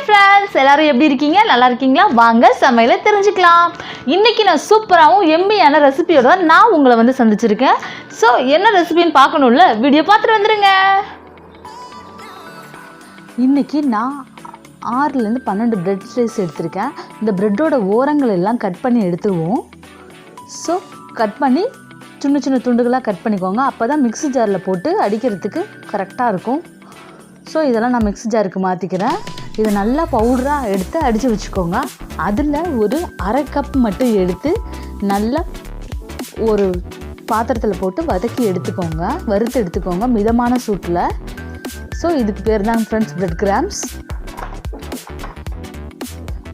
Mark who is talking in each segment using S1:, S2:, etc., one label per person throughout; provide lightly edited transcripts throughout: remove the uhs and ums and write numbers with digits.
S1: Friends, எல்லாரும் எப்படி இருக்கீங்க? நல்லா இருக்கீங்களா? வாங்க சமையலை தெரிஞ்சுக்கலாம். இன்றைக்கி நான் சூப்பராகவும் எம்மியான ரெசிபியோட நான் உங்களை வந்து சந்திச்சிருக்கேன். ஸோ என்ன ரெசிபின்னு பார்க்கணும்ல, வீடியோ பார்த்துட்டு வந்துடுங்க. இன்றைக்கி நான் 6லேருந்து 12 பிரெட் ஸ்லைஸ் எடுத்திருக்கேன். இந்த ப்ரெட்டோட ஓரங்கள் எல்லாம் கட் பண்ணி எடுத்துருவோம். ஸோ கட் பண்ணி சின்ன சின்ன துண்டுகளாக கட் பண்ணிக்கோங்க. அப்போ தான் மிக்ஸி ஜாரில் போட்டு அடிக்கிறதுக்கு கரெக்டாக இருக்கும். ஸோ இதெல்லாம் நான் மிக்ஸி ஜாருக்கு மாற்றிக்கிறேன். இதை நல்லா பவுடராக எடுத்து அடித்து வச்சுக்கோங்க. அதில் ஒரு 1/2 கப் மட்டும் எடுத்து நல்லா ஒரு பாத்திரத்தில் போட்டு வதக்கி எடுத்துக்கோங்க, வறுத்து எடுத்துக்கோங்க மிதமான சூட்டில். ஸோ இதுக்கு பேர் தான் friends bread grams.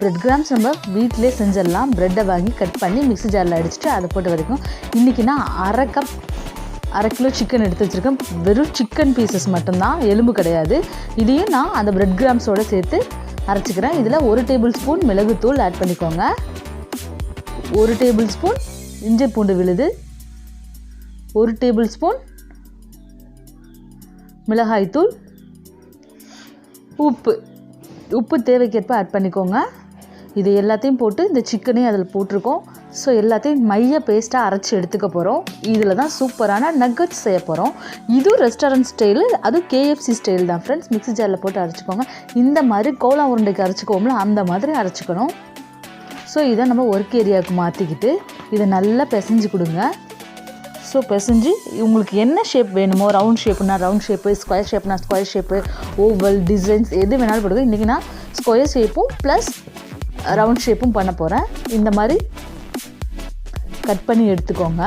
S1: Bread grams நம்ம வீட்டிலே செஞ்சிடலாம். ப்ரெட்டை வாங்கி கட் பண்ணி மிக்ஸி ஜாரில் அடிச்சுட்டு அதை போட்டு வதக்கும். இன்றைக்கி நான் 1/2 கிலோ சிக்கன் எடுத்து வச்சுருக்கேன். வெறும் சிக்கன் பீசஸ் மட்டும்தான், எலும்பு கிடையாது. இதையும் நான் அந்த பிரெட் கிராம்ஸோடு சேர்த்து அரைச்சிக்கிறேன். இதில் 1 டேபிள் ஸ்பூன் மிளகுத்தூள் ஆட் பண்ணிக்கோங்க, 1 டேபிள் ஸ்பூன் இஞ்சி பூண்டு விழுது, 1 டேபிள் ஸ்பூன் மிளகாய்த்தூள், உப்பு தேவைக்கேற்ப ஆட் பண்ணிக்கோங்க. இது எல்லாத்தையும் போட்டு இந்த சிக்கனையும் அதில் போட்டிருக்கோம். ஸோ எல்லாத்தையும் மைய பேஸ்ட்டாக அரைச்சி எடுத்துக்க போகிறோம். இதில் தான் சூப்பரான நக்கட்ஸ் செய்ய போகிறோம். இதுவும் ரெஸ்டாரண்ட் ஸ்டைலு, அதுவும் KFC ஸ்டைல் தான் ஃப்ரெண்ட்ஸ். மிக்ஸி ஜாரில் போட்டு அரைச்சிக்கோங்க. இந்த மாதிரி கோலா உருண்டைக்கு அரைச்சிக்கோம்ல, அந்த மாதிரி அரைச்சிக்கணும். ஸோ இதை நம்ம ஒர்க் ஏரியாவுக்கு மாற்றிக்கிட்டு இதை நல்லா பிசைஞ்சு கொடுங்க. ஸோ பிசைஞ்சு உங்களுக்கு என்ன ஷேப் வேணுமோ, ரவுண்ட் ஷேப்புனா ரவுண்ட் ஷேப்பு, ஸ்கொயர் ஷேப்னா ஸ்கொயர் ஷேப்பு, ஓவல் டிசைன்ஸ் எது வேணாலும் போடுங்க. இன்றைக்கி நான் ஸ்கொயர் ஷேப்பும் ப்ளஸ் ரவுண்ட் ஷேப்பும் பண்ண போகிறேன். இந்த மாதிரி கட் பண்ணி எடுத்துக்கோங்க.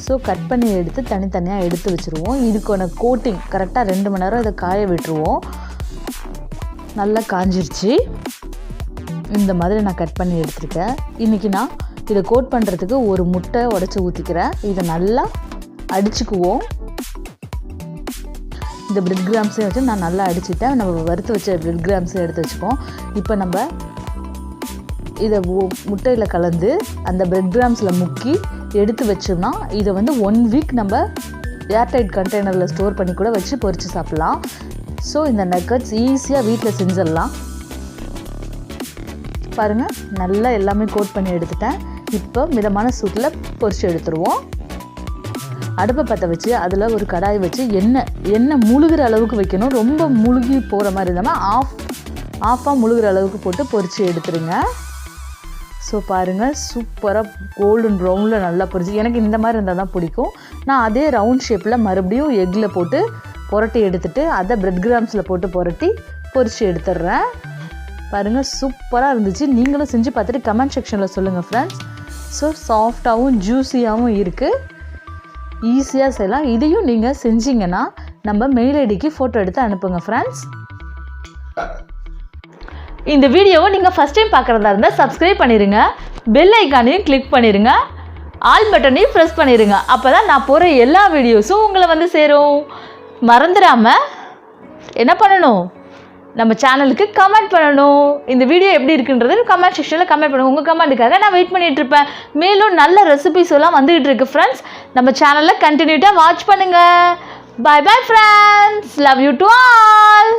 S1: ஸோ கட் பண்ணி எடுத்து தனித்தனியாக எடுத்து வச்சுருவோம். இதுக்கான கோட்டிங் கரெக்டாக 2 மணி நேரம் இதை காய விட்டுருவோம். நல்லா காஞ்சிருச்சு. இந்த மாதிரி நான் கட் பண்ணி எடுத்துருக்கேன். இன்றைக்கி நான் இதை கோட் பண்ணுறதுக்கு ஒரு முட்டை உடச்சி ஊற்றிக்கிறேன். இதை நல்லா அடிச்சுக்குவோம். இந்த பிரெட் கிராம்ஸையும் வச்சு நான் நல்லா அடிச்சுட்டேன். நம்ம வறுத்து வச்ச பிரெட் கிராம்ஸையும் எடுத்து வச்சுப்போம். இப்போ நம்ம இதை முட்டையில் கலந்து அந்த பிரெட் கிராம்ஸில் முக்கி எடுத்து வச்சோம்னா இதை வந்து 1 வீக் நம்ம ஏர்டைட் கண்டெய்னரில் ஸ்டோர் பண்ணி கூட வச்சு பொரித்து சாப்பிட்லாம். ஸோ இந்த நக்கட்ஸ் ஈஸியாக வீட்டில் செஞ்சிடலாம். பாருங்கள், நல்லா எல்லாமே கோட் பண்ணி எடுத்துட்டேன். இப்போ மிதமான சூட்டில் பொரித்து எடுத்துருவோம். அடுப்பை பற்ற வச்சு அதில் ஒரு கடாய் வச்சு எண்ணெய் முழுகிற அளவுக்கு வைக்கணும். ரொம்ப முழுகி போகிற மாதிரி இல்லாமல் ஆஃபாக முழுகிற அளவுக்கு போட்டு பொரித்து எடுத்துருங்க. ஸோ பாருங்கள், சூப்பராக கோல்டன் ப்ரௌனில் நல்லா பொரிச்சு, எனக்கு இந்த மாதிரி இருந்தால் தான் பிடிக்கும். நான் அதே ரவுண்ட் ஷேப்பில் மறுபடியும் எக்கில் போட்டு புரட்டி எடுத்துகிட்டு அதை பிரெட் கிராம்ஸில் போட்டு புரட்டி பொரித்து எடுத்துடுறேன். பாருங்கள், சூப்பராக இருந்துச்சு. நீங்களும் செஞ்சு பார்த்துட்டு கமெண்ட் செக்ஷனில் சொல்லுங்கள் ஃப்ரெண்ட்ஸ். ஸோ சாஃப்டாகவும் ஜூஸியாகவும் இருக்குது, ஈஸியாக செய்யலாம். இதையும் நீங்கள் செஞ்சிங்கன்னா நம்ம மெயில் ஐடிக்கு ஃபோட்டோ எடுத்து அனுப்புங்க ஃப்ரெண்ட்ஸ். இந்த வீடியோவை நீங்கள் ஃபஸ்ட் டைம் பார்க்குறதா இருந்தால் சப்ஸ்கிரைப் பண்ணிடுங்க, பெல் ஐக்கானையும் கிளிக் பண்ணிடுங்க, ஆல் பட்டனையும் ப்ரெஸ் பண்ணிடுங்க. அப்போ தான் நான் போகிற எல்லா வீடியோஸும் உங்களை வந்து சேரும். மறந்துடாமல் என்ன பண்ணணும், நம்ம சேனலுக்கு கமெண்ட் பண்ணணும். இந்த வீடியோ எப்படி இருக்குன்றது கமெண்ட் செக்ஷனில் கமெண்ட் பண்ணுங்கள். உங்கள் கமெண்ட்டுக்காக நான் வெயிட் பண்ணிகிட்ருப்பேன். மேலும் நல்ல ரெசிபிஸ் எல்லாம் வந்துகிட்டு இருக்கு ஃப்ரெண்ட்ஸ். நம்ம சேனலில் கண்டினியூட்டாக வாட்ச் பண்ணுங்கள். Bye bye friends, love you to all.